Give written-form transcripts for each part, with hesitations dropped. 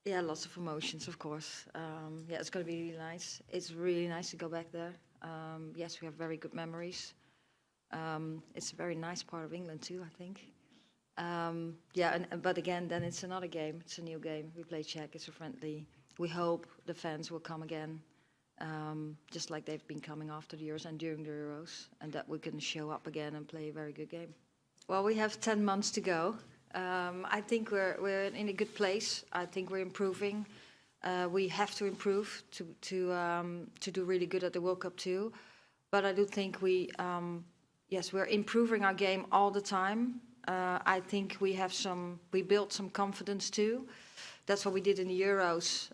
Yeah, lots of emotions, of course. Yeah, it's going to be really nice. It's really nice to go back there. Yes, we have very good memories. It's a very nice part of England too, I think. Yeah, but again, then it's another game. It's a new game. We play Czech. It's a friendly. We hope the fans will come again, just like they've been coming after the Euros and during the Euros, and that we can show up again and play a very good game. Well, we have 10 months to go. I think we're in a good place. I think we're improving. We have to improve to do really good at the World Cup too. But I do think yes, we're improving our game all the time. I think we built some confidence too. That's what we did in the Euros.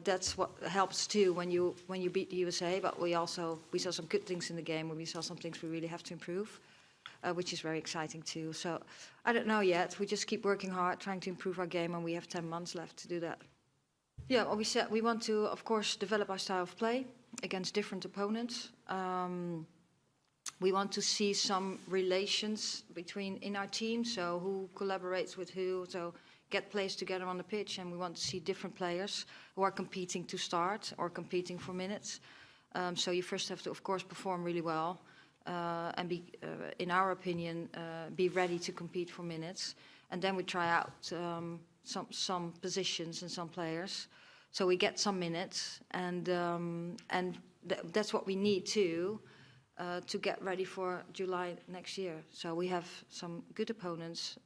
That's what helps too when you beat the USA. But we saw some good things in the game, and we saw some things we really have to improve, which is very exciting too. So I don't know yet. We just keep working hard, trying to improve our game, and we have 10 months left to do that. Yeah, well, we said we want to, of course, develop our style of play against different opponents. We want to see some relations in our team, so who collaborates with who, so get players together on the pitch, and we want to see different players who are competing to start or competing for minutes. So you first have to, of course, perform really well and be, in our opinion, be ready to compete for minutes. And then we try out some positions and some players, so we get some minutes, and that's what we need too. To get ready for July next year. So we have some good opponents.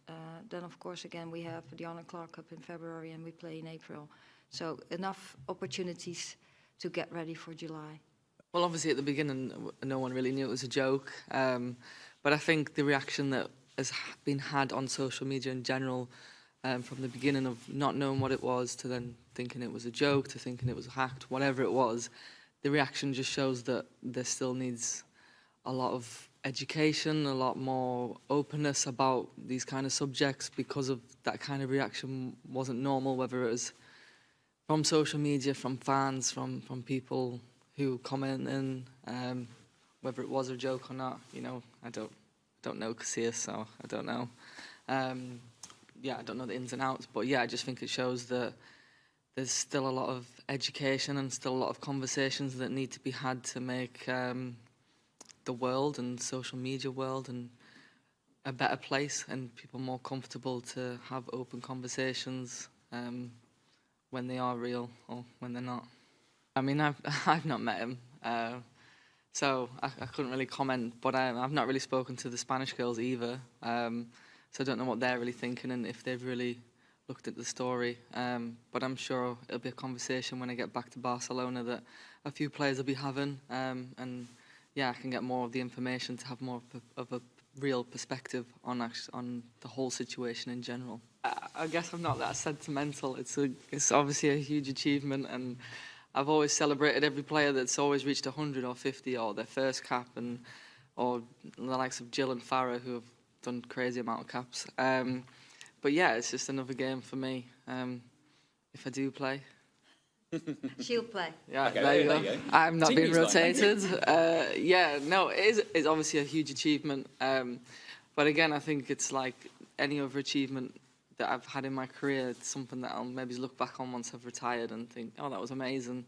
Then, of course, again, we have the Honor Clark Cup in February, and we play in April. So enough opportunities to get ready for July. Well, obviously, at the beginning, no one really knew it was a joke. But I think the reaction that has been had on social media in general, from the beginning of not knowing what it was to then thinking it was a joke to thinking it was hacked, whatever it was, the reaction just shows that there still needs a lot of education, a lot more openness about these kind of subjects, because of that kind of reaction wasn't normal, whether it was from social media, from fans, from people who comment in, whether it was a joke or not. You know, I don't know Casillas, so I don't know. Yeah, I don't know the ins and outs, but yeah, I just think it shows that there's still a lot of education and still a lot of conversations that need to be had to make the world and social media world and a better place, and people more comfortable to have open conversations when they are real or when they're not. I mean, I've not met him, so I couldn't really comment, but I've not really spoken to the Spanish girls either, so I don't know what they're really thinking and if they've really looked at the story, but I'm sure it'll be a conversation when I get back to Barcelona that a few players will be having, and yeah, I can get more of the information to have more of a real perspective on the whole situation in general. I guess I'm not that sentimental. It's obviously a huge achievement, and I've always celebrated every player that's always reached 100 or 50 or their first cap, or the likes of Jill and Farah, who have done crazy amount of caps. But yeah, it's just another game for me. If I do play. She'll play. Yeah, Okay, there you there go. you go. I'm not being Genius line, rotated. Yeah, no, it's obviously a huge achievement. But again, I think it's like any other achievement that I've had in my career. It's something that I'll maybe look back on once I've retired and think, oh, that was amazing.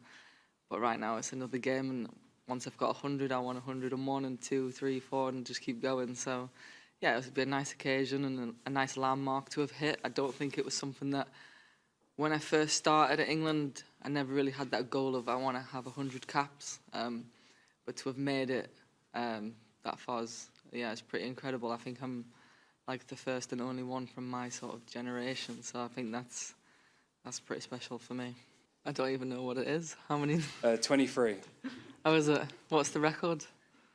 But right now, it's another game, and once I've got 100, I want 101 and 2, 3, 4, and just keep going. So, yeah, it would be a nice occasion and a nice landmark to have hit. I don't think it was something that, when I first started at England, I never really had that goal of I want to have 100 caps. But to have made it that far it's pretty incredible. I think I'm like the first and only one from my sort of generation, so I think that's pretty special for me. I don't even know what it is. How many? 23. How is it? What's the record?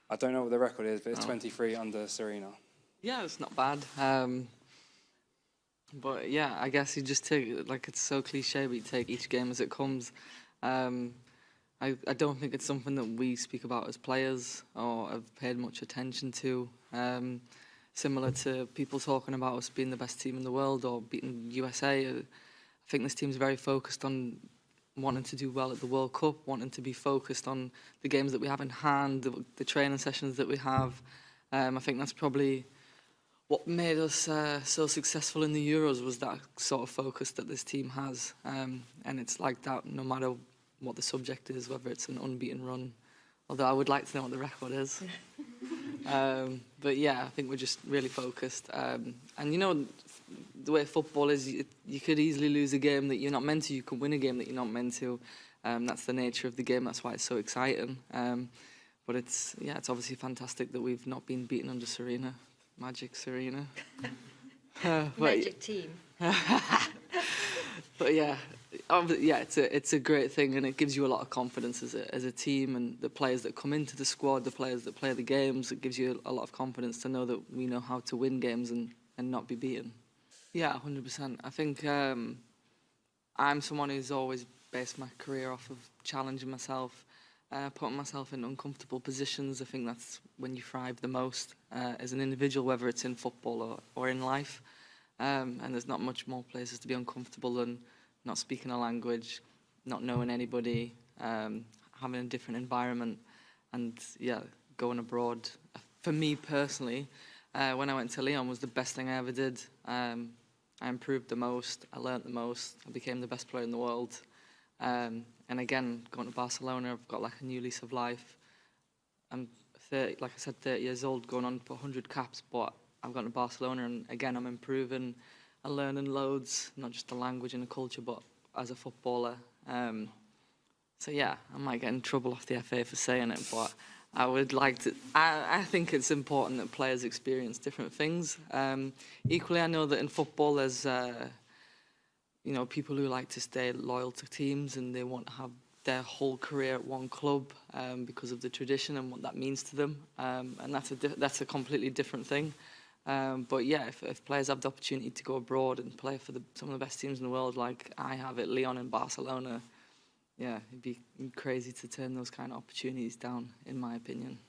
I don't know what the record is, but it's 23 under Serena. Yeah, it's not bad. But yeah, I guess you just take, like, it's so cliche, but you take each game as it comes. I don't think it's something that we speak about as players or have paid much attention to. Similar to people talking about us being the best team in the world or beating USA. I think this team's very focused on wanting to do well at the World Cup, wanting to be focused on the games that we have in hand, the training sessions that we have. I think that's probably what made us so successful in the Euros was that sort of focus that this team has. And it's like that no matter what the subject is, whether it's an unbeaten run, although I would like to know what the record is. But yeah, I think we're just really focused. And you know, the way football is, you could easily lose a game that you're not meant to. You can win a game that you're not meant to. That's the nature of the game. That's why it's so exciting. But it's obviously fantastic that we've not been beaten under Serena. Magic Serena. Magic team. But yeah, it's a great thing, and it gives you a lot of confidence as a team, and the players that come into the squad, the players that play the games. It gives you a lot of confidence to know that we know how to win games and not be beaten. Yeah, 100%. I think I'm someone who's always based my career off of challenging myself, putting myself in uncomfortable positions. I think that's when you thrive the most as an individual, whether it's in football or in life. And there's not much more places to be uncomfortable than not speaking a language, not knowing anybody, having a different environment, and going abroad. For me personally, when I went to Lyon was the best thing I ever did. I improved the most, I learnt the most, I became the best player in the world. And again, going to Barcelona, I've got like a new lease of life. I'm 30, like I said, 30 years old, going on for 100 caps, but I've gone to Barcelona and again I'm improving and learning loads, not just the language and the culture, but as a footballer. So yeah, I might get in trouble off the FA for saying it, but I would like to. I think it's important that players experience different things. Equally, I know that in football, there's people who like to stay loyal to teams and they want to have their whole career at one club because of the tradition and what that means to them. And that's a completely different thing. But yeah, if players have the opportunity to go abroad and play for some of the best teams in the world, like I have at Lyon and Barcelona. Yeah, it'd be crazy to turn those kind of opportunities down, in my opinion.